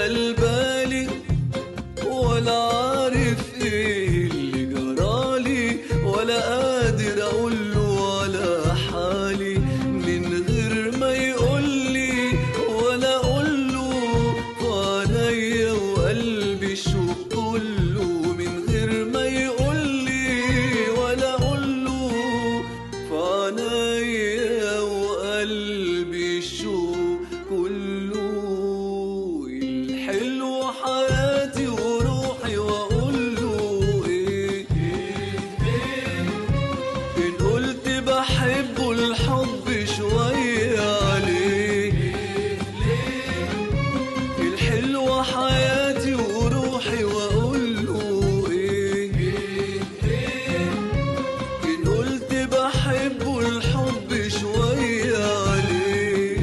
شاغل بالي ولا عارف ايه اللي جرالي، ولا قادر اقوله على حالي من غير ما يقولي ولا اقوله. فعليا وقلبي الشوق كله من غير ما يقولي ولا اقوله. فعليا وقلبي الشوق كله. الحلو حياتي وروحي واقوله ايه ان قلت بحبه الحب شوية عليه. الحلو حياتي وروحي واقوله ايه ان قلت بحبه الحب شوية عليه.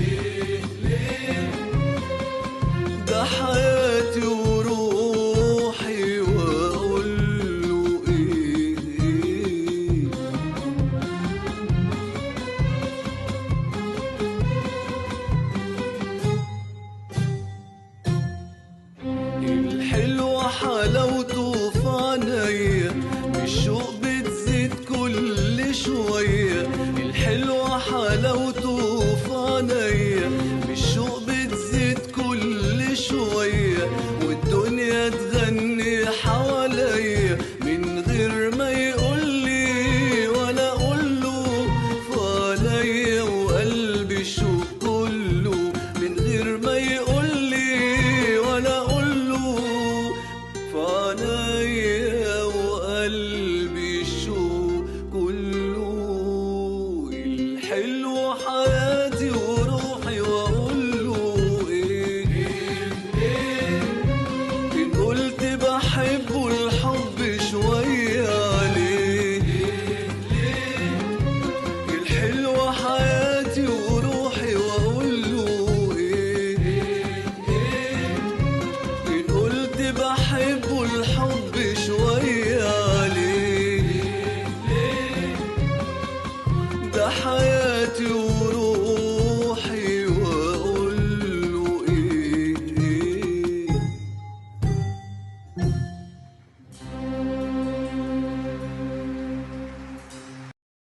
ده حياتي وروحي واقوله ايه. الحلو حلاوته في عينيا، بالشوق بتزيد كل شوية. الحلو حلاوته في عينيا، بالشوق بتزيد كل شوية. والدنيا تغني حواليا من غير ما يقولي ولا اقوله. فعليا وقلبي الشوق كله من غير ما يقولي ولا اقوله. فعليا وقلبي الشوق كله. الحلو حياتي وروحي واقوله ايه ان قلت بحبه الحب شوية عليه. الحلو حياتي وروحي واقوله ايه ان قلت بحبه